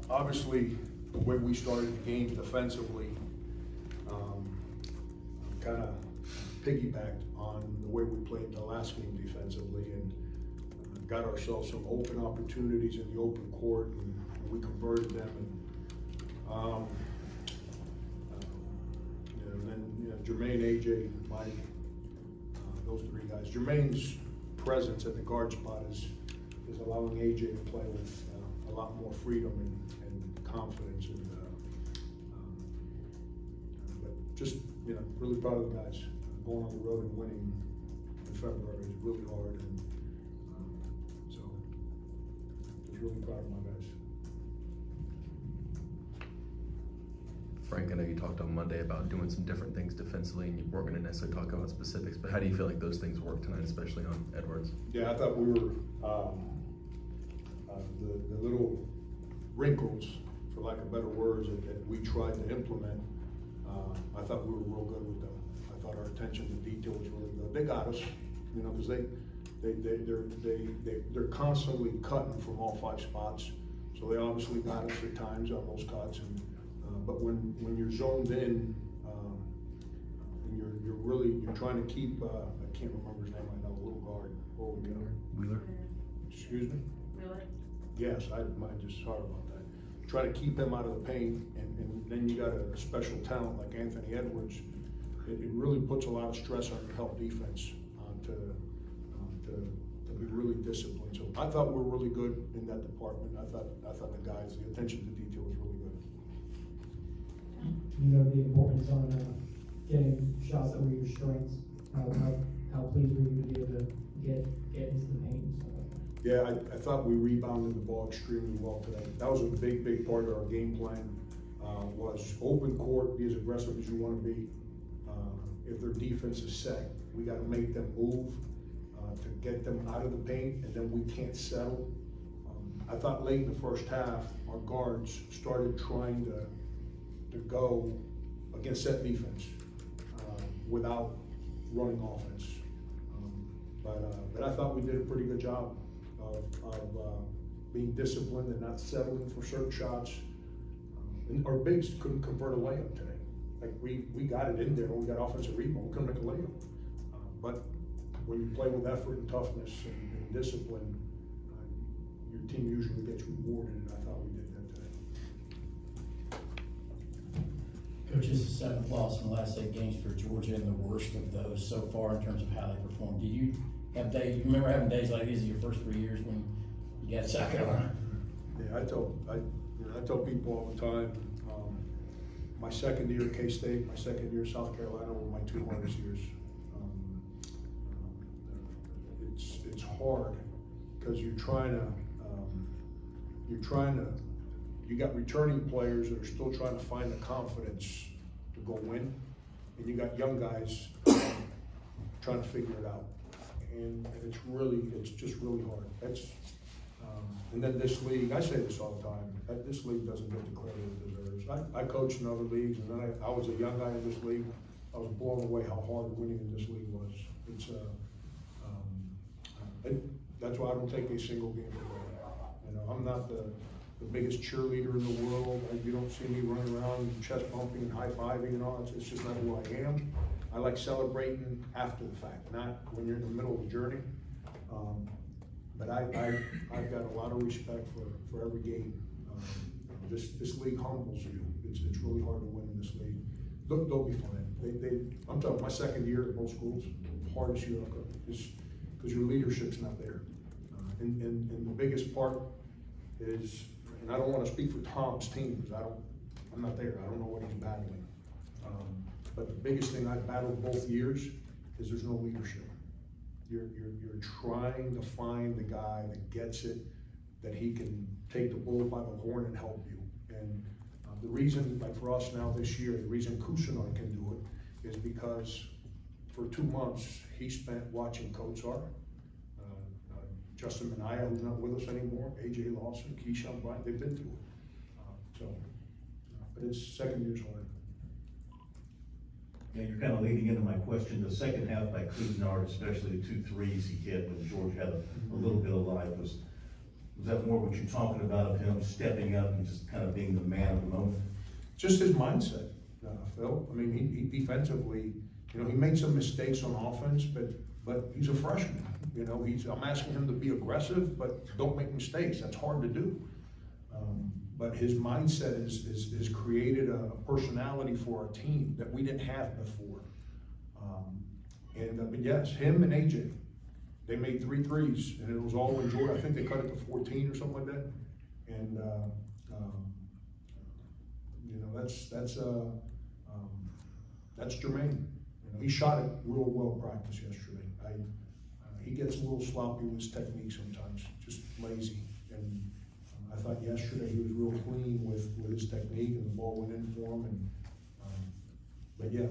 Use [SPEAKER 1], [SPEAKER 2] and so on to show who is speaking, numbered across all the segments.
[SPEAKER 1] Obviously, the way we started the game defensively kind of piggybacked on the way we played the last game defensively, and got ourselves some open opportunities in the open court, and we converted them. And then Jermaine, AJ, Mike, those three guys. Jermaine's presence at the guard spot is allowing AJ to play with a lot more freedom and confidence, and but just really proud of the guys. Going on the road and winning in February is really hard, and so just really proud of my guys.
[SPEAKER 2] Frank, I know you talked on Monday about doing some different things defensively, and you weren't going to necessarily talk about specifics, but how do you feel like those things work tonight, especially on Edwards?
[SPEAKER 1] Yeah, I thought we were the little wrinkles, for lack of better words, that we tried to implement. I thought we were real good with them. I thought our attention to detail was really good. They got us, because they're constantly cutting from all 5 spots. So they obviously got us at times on those cuts. And but when you're zoned in, and you're trying to keep I can't remember his name right now, the little guard.
[SPEAKER 2] Wheeler.
[SPEAKER 1] Excuse me.
[SPEAKER 3] Wheeler.
[SPEAKER 1] Yes, I just sorry about that. Try to keep him out of the paint, and then you got a special talent like Anthony Edwards. It really puts a lot of stress on your help defense to be really disciplined. So I thought we were really good in that department. I thought the guys, the attention to detail was really good.
[SPEAKER 4] You know the importance on getting shots that were your strengths. How pleased were you to be able to get into the paint and stuff like that?
[SPEAKER 1] Yeah, I thought we rebounded the ball extremely well today. That was a big part of our game plan. Was open court, be as aggressive as you want to be. If their defense is set, we got to make them move to get them out of the paint, and then we can't settle. I thought late in the first half, our guards started trying to go against set defense without running offense. But I thought we did a pretty good job of being disciplined and not settling for certain shots. And our bigs couldn't convert a layup today. Like we got it in there when we got offensive rebound, we couldn't make a layup. But when you play with effort and toughness and discipline, your team usually gets rewarded, and I thought we did that today.
[SPEAKER 5] Coach, this is the 7th loss in the last 8 games for Georgia, and the worst of those so far in terms of how they performed. Do you have days? You remember having days like these in your first 3 years when you got South Carolina?
[SPEAKER 1] Yeah, I tell people all the time. My second year at K-State, my second year at South Carolina were my 2 hardest years. It's hard because you got returning players that are still trying to find the confidence to go win, and you got young guys trying to figure it out, and it's just really hard. And then this league, I say this all the time, this league doesn't get the credit it deserves. I coached in other leagues, and then I was a young guy in this league. I was blown away how hard winning in this league was. It's that's why I don't take a single game for granted. I'm not the biggest cheerleader in the world. You don't see me running around chest bumping and high fiving and all. It's just not who I am. I like celebrating after the fact, not when you're in the middle of the journey. But I've got a lot of respect for every game. This league humbles you. It's really hard to win in this league. They'll be fine. I'm talking my second year at both schools, hardest year I've got, is because your leadership's not there. And the biggest part is, and I don't want to speak for Tom's team because I'm not there. I don't know what he's battling. But the biggest thing I've battled both years is there's no leadership. You're trying to find the guy that gets it, that he can take the bull by the horn and help you. And the reason, like for us now this year, the reason Kusinor can do it is because for 2 months he spent watching Kotsar, Justin Minaya, who's not with us anymore, AJ Lawson, Keyshawn Bryant, they've been through it. But it's second year's hard.
[SPEAKER 6] Yeah, you're kind of leading into my question. The second half by Cousinard, especially the 2 threes he hit when George had a little bit of life, was Was that more what you're talking about, of him stepping up and just kind of being the man of the moment?
[SPEAKER 1] Just his mindset, Phil. I mean, he defensively, you know, he made some mistakes on offense, but he's a freshman. You know, I'm asking him to be aggressive, but don't make mistakes. That's hard to do. But his mindset has created a personality for our team that we didn't have before. But yes, him and AJ, they made 3 threes, and it was all enjoyed. I think they cut it to 14 or something like that. And you know, that's Jermaine. You know, he shot it real well in practice yesterday. He gets a little sloppy with his technique sometimes, just lazy. And I thought yesterday he was real clean with his technique, and the ball went in for him. And but yeah,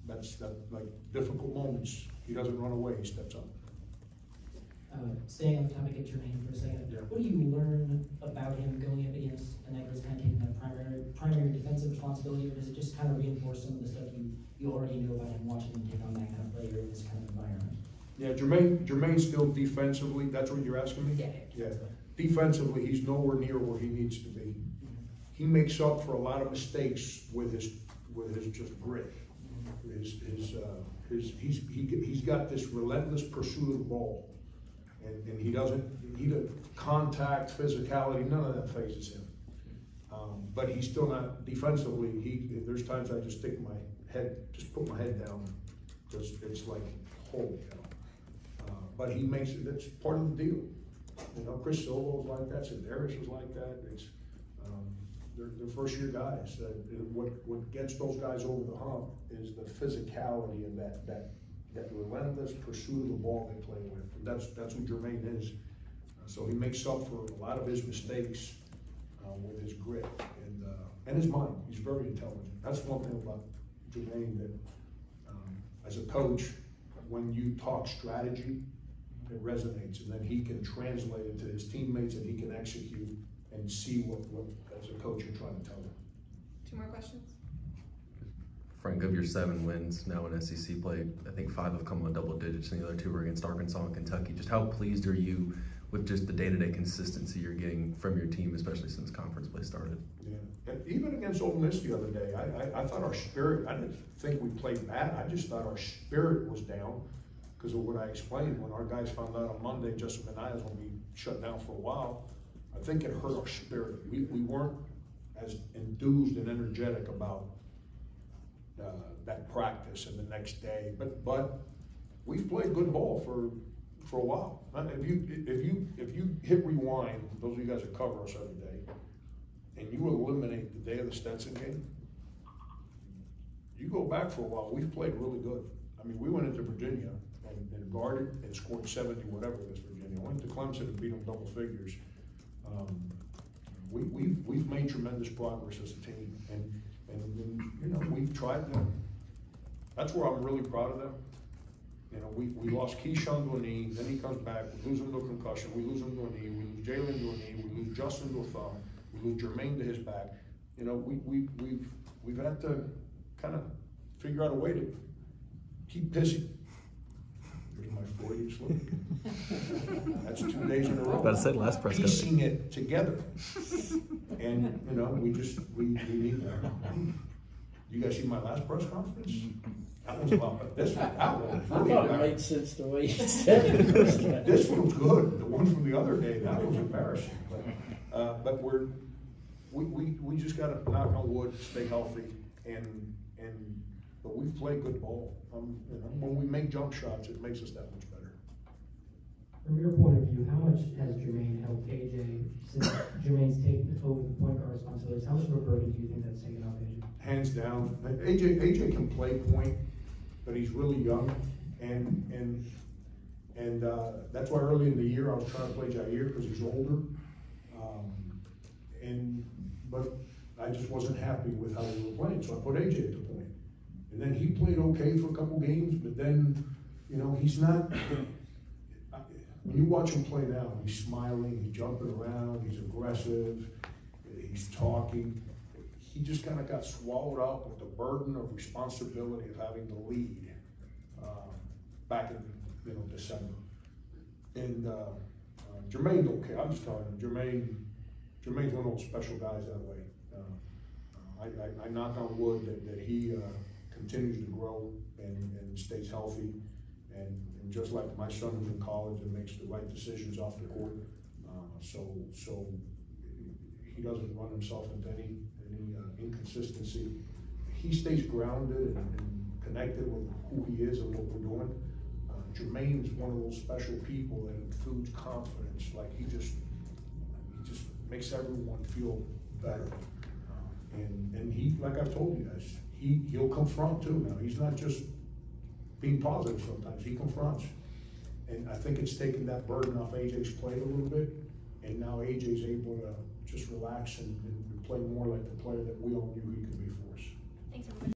[SPEAKER 1] that's like difficult moments. He doesn't run away; he steps up.
[SPEAKER 4] Staying on the topic of Jermaine for a second,
[SPEAKER 1] Yeah.
[SPEAKER 4] what do you learn about him going up against a night that's kind of taking that primary defensive responsibility, or does it just kind of reinforce some of the stuff you already know about him, watching him take on that kind of player in this kind of environment?
[SPEAKER 1] Yeah, Jermaine still defensively. That's what you're asking me.
[SPEAKER 4] Yeah.
[SPEAKER 1] Defensively, he's nowhere near where he needs to be. He makes up for a lot of mistakes with his just grit. He's got this relentless pursuit of the ball, and he doesn't contact, physicality, none of that phases him. But he's still not defensively. There's times I just put my head down, because it's like, holy hell. But he makes it. That's part of the deal. You know, Chris Silva was like that. Darius was like that. It's they're first-year guys. What gets those guys over the hump is the physicality and that relentless pursuit of the ball they play with. And that's who Jermaine is. So he makes up for a lot of his mistakes with his grit and his mind. He's very intelligent. That's one thing about Jermaine that, as a coach, when you talk strategy, it resonates, and then he can translate it to his teammates, and he can execute and see what as a coach you're trying to tell them.
[SPEAKER 3] 2 more questions.
[SPEAKER 2] Frank, of your 7 wins now in SEC play, I think 5 have come on double digits, and the other 2 were against Arkansas and Kentucky. Just how pleased are you with just the day-to-day consistency you're getting from your team, especially since conference play started?
[SPEAKER 1] Yeah, and even against Ole Miss the other day, I thought our spirit, I didn't think we played bad. I just thought our spirit was down because of what I explained. When our guys found out on Monday Justin Minaya was going to be shut down for a while, I think it hurt our spirit. We weren't as enthused and energetic about that practice and the next day, but we've played good ball for a while. If you hit rewind, those of you guys that cover us every day, and you eliminate the day of the Stetson game, you go back for a while, we've played really good. I mean, we went into Virginia and guarded and scored 70 whatever against Virginia. Went to Clemson and beat them double figures. We've made tremendous progress as a team, and you know, we've tried to. That's where I'm really proud of them. You know, we lost Keyshawn to a knee, then he comes back, we lose him to a concussion, we lose him to a knee, we lose Jalen to a knee, we lose Justin to a thumb, we lose Jermaine to his back. You know, we've had to kind of figure out a way to keep pissing. Here's my Freudian slip. That's 2 days in a row.
[SPEAKER 2] About to say last press
[SPEAKER 1] piecing it together, and you know, we need that. You guys see my last press conference? That one's a lot better. That one was
[SPEAKER 5] I
[SPEAKER 1] really
[SPEAKER 5] thought it
[SPEAKER 1] bad.
[SPEAKER 5] made sense the way you said it.
[SPEAKER 1] This one was good. The one from the other day, that was embarrassing. But we just got to knock on wood, stay healthy, but we've played good ball. You know, when we make jump shots, it makes us that much better.
[SPEAKER 4] From your point of view, how much has Jermaine helped AJ since Jermaine's taken over the point guard responsibilities? How much of a burden do you think that's taken off AJ?
[SPEAKER 1] Hands down. AJ can play point, but he's really young, and that's why early in the year I was trying to play Jair because he's older, but I just wasn't happy with how we were playing, so I put AJ at the point. And then he played okay for a couple games, but then, you know, he's not. When you watch him play now, he's smiling, he's jumping around, he's aggressive, he's talking. He just kind of got swallowed up with the burden of responsibility of having to lead back in December. And Jermaine don't care. I'm just telling you, Jermaine's one of those special guys that way. I knock on wood that he continues to grow and stays healthy, and just like my son who's in college and makes the right decisions off the court. So he doesn't run himself into any inconsistency. He stays grounded and connected with who he is and what we're doing. Jermaine is one of those special people that exudes confidence. Like he just makes everyone feel better. And he, like I've told you guys, he'll confront too now. He's not just being positive sometimes, he confronts. And I think it's taken that burden off AJ's plate a little bit. And now AJ's able to just relax and play more like the player that we all knew he could be for us.
[SPEAKER 3] Thanks, everybody.